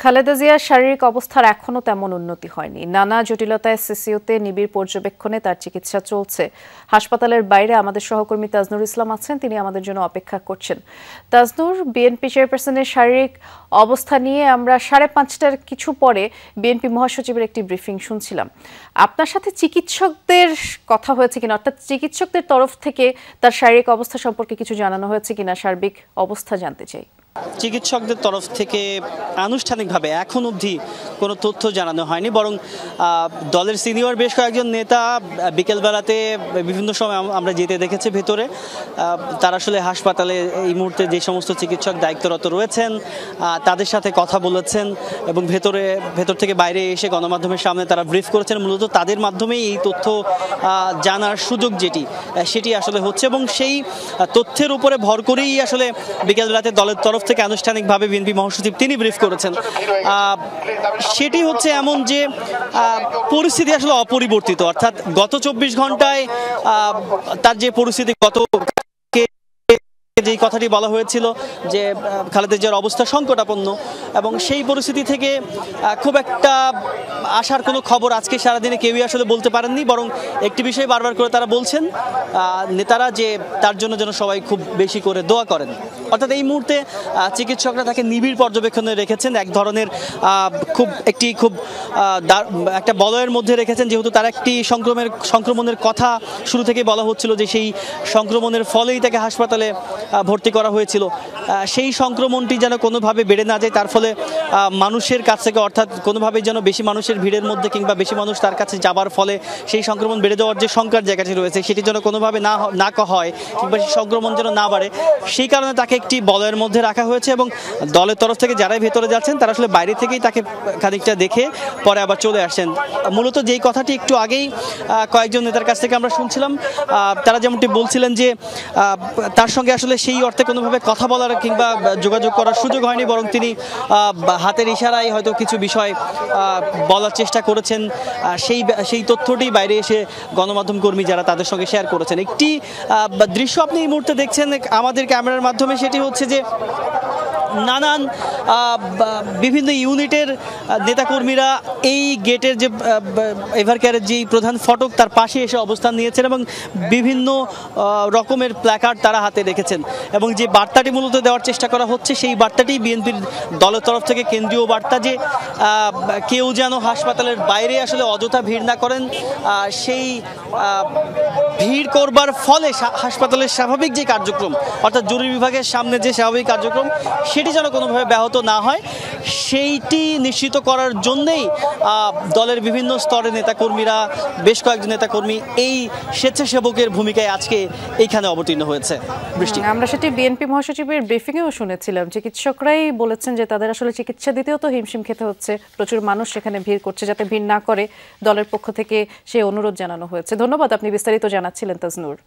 খালেদা জিয়ার শারীরিক অবস্থার এখনো তেমন উন্নতি হয়নি। নানা জটিলতায় সিসিউতে নিবিড় পর্যবেক্ষণে তার চিকিৎসা চলছে। হাসপাতালের বাইরে আমাদের সহকর্মী তাজনুর ইসলাম আছেন, তিনি আমাদের জন্য অপেক্ষা করছেন। তাজনুর, বিএনপি চেয়ারপারসনের শারীরিক অবস্থা নিয়ে আমরা 5:30টার কিছু পরে বিএনপি মহাসচিবের একটি ব্রিফিং শুনছিলাম। আপনার সাথে চিকিৎসকদের কথা হয়েছে কিনা, অর্থাৎ চিকিৎসকদের তরফ থেকে তার শারীরিক অবস্থা সম্পর্কে কিছু জানানো হয়েছে কিনা, সার্বিক অবস্থা জানতে চাই। চিকিৎসকদের তরফ থেকে আনুষ্ঠানিকভাবে এখন অবধি কোনো তথ্য জানানো হয়নি, বরং দলের সিনিয়র বেশ কয়েকজন নেতা বিকেলবেলাতে বিভিন্ন সময় আমরা যেতে দেখেছি ভেতরে। তারা আসলে হাসপাতালে এই মুহূর্তে যে সমস্ত চিকিৎসক দায়িত্বরত রয়েছেন তাদের সাথে কথা বলেছেন এবং ভেতর থেকে বাইরে এসে গণমাধ্যমের সামনে তারা ব্রিফ করেছেন। মূলত তাদের মাধ্যমেই এই তথ্য জানার সুযোগ সেটি আসলে হচ্ছে এবং সেই তথ্যের উপরে ভর করেই আসলে বিকেলবেলাতে দলের তরফ থেকে আনুষ্ঠানিকভাবে বিএনপি মহাসচিব তিনি ব্রিফ করেছেন। সেটি হচ্ছে এমন যে পরিস্থিতি আসলে অপরিবর্তিত, অর্থাৎ গত 24 ঘন্টায় তার যে পরিস্থিতি, যে কথাটি বলা হয়েছিল যে খালেদা জিয়ার অবস্থা সংকটাপন্ন, এবং সেই পরিস্থিতি থেকে খুব একটা আসার কোনো খবর আজকে সারাদিনে কেউই আসলে বলতে পারেননি। বরং একটি বিষয় বারবার করে তারা বলছেন নেতারা, যে তার জন্য যেন সবাই খুব বেশি করে দোয়া করেন। অর্থাৎ এই মুহূর্তে চিকিৎসকরা তাকে নিবিড় পর্যবেক্ষণে রেখেছেন, এক ধরনের খুব একটা বলয়ের মধ্যে রেখেছেন, যেহেতু তার একটি সংক্রমণের কথা শুরু থেকেই বলা হচ্ছিল যে সেই সংক্রমণের ফলেই তাকে হাসপাতালে ভর্তি করা হয়েছিল। সেই সংক্রমণটি যেন কোনোভাবে বেড়ে না যায়, তার ফলে মানুষের কাছ থেকে, অর্থাৎ কোনোভাবেই যেন বেশি মানুষের ভিড়ের মধ্যে কিংবা বেশি মানুষ তার কাছে যাবার ফলে সেই সংক্রমণ বেড়ে যাওয়ার যে শঙ্কার জায়গাটি রয়েছে সেটি যেন কোনোভাবে না হয় কিংবা সেই সংক্রমণ যেন না বাড়ে, সেই কারণে তাকে একটি বলয়ের মধ্যে রাখা হয়েছে। এবং দলের তরফ থেকে যারাই ভেতরে যাচ্ছেন তারা আসলে বাইরে থেকেই তাকে খানিকটা দেখে পরে আবার চলে আসছেন। মূলত যেই কথাটি একটু আগেই কয়েকজন নেতার কাছ থেকে আমরা শুনছিলাম, তারা যেমনটি বলছিলেন যে তার সঙ্গে আসলে সেই অর্থে কোনোভাবে কথা বলার কিংবা যোগাযোগ করার সুযোগ হয়নি, বরং তিনি হাতের ইশারায় হয়তো কিছু বিষয় বলার চেষ্টা করেছেন। সেই তথ্যটি বাইরে এসে গণমাধ্যম কর্মী যারা তাদের সঙ্গে শেয়ার করেছেন। একটি দৃশ্য আপনি এই মুহূর্তে দেখছেন আমাদের ক্যামেরার মাধ্যমে, সেটি হচ্ছে যে নানান বিভিন্ন ইউনিটের নেতাকর্মীরা এই গেটের যে এভারকেয়ারের যে প্রধান ফটক তার পাশে এসে অবস্থান নিয়েছেন এবং বিভিন্ন রকমের প্ল্যাকার্ড তারা হাতে রেখেছেন। এবং যে বার্তাটি মূলত দেওয়ার চেষ্টা করা হচ্ছে সেই বার্তাটি বিএনপির দলের তরফ থেকে কেন্দ্রীয় বার্তা, যে কেউ যেন হাসপাতালের বাইরে আসলে অযথা ভিড় না করেন, সেই ভিড় করবার ফলে হাসপাতালের স্বাভাবিক যে কার্যক্রম, অর্থাৎ জরুরি বিভাগের সামনে যে স্বাভাবিক কার্যক্রম সেটি যেন কোনোভাবে ব্যাহত না হয়, সেইটি নিশ্চিত করার জন্যেই দলের বিভিন্ন স্তরের নেতাকর্মীরা, বেশ কয়েকজন নেতাকর্মী এই স্বেচ্ছাসেবকের ভূমিকায় আজকে এইখানে অবতীর্ণ হয়েছে। বৃষ্টি, আমরা সেটি বিএনপি মহাসচিবের ব্রিফিংয়েও শুনেছিলাম। চিকিৎসকরাই বলেছেন যে তাদের আসলে চিকিৎসা দিতেও তো হিমশিম খেতে হচ্ছে, প্রচুর মানুষ সেখানে ভিড় করছে, যাতে ভিড় না করে দলের পক্ষ থেকে সেই অনুরোধ জানানো হয়েছে। ধন্যবাদ, আপনি বিস্তারিত জানাচ্ছিলেন তাজনুর।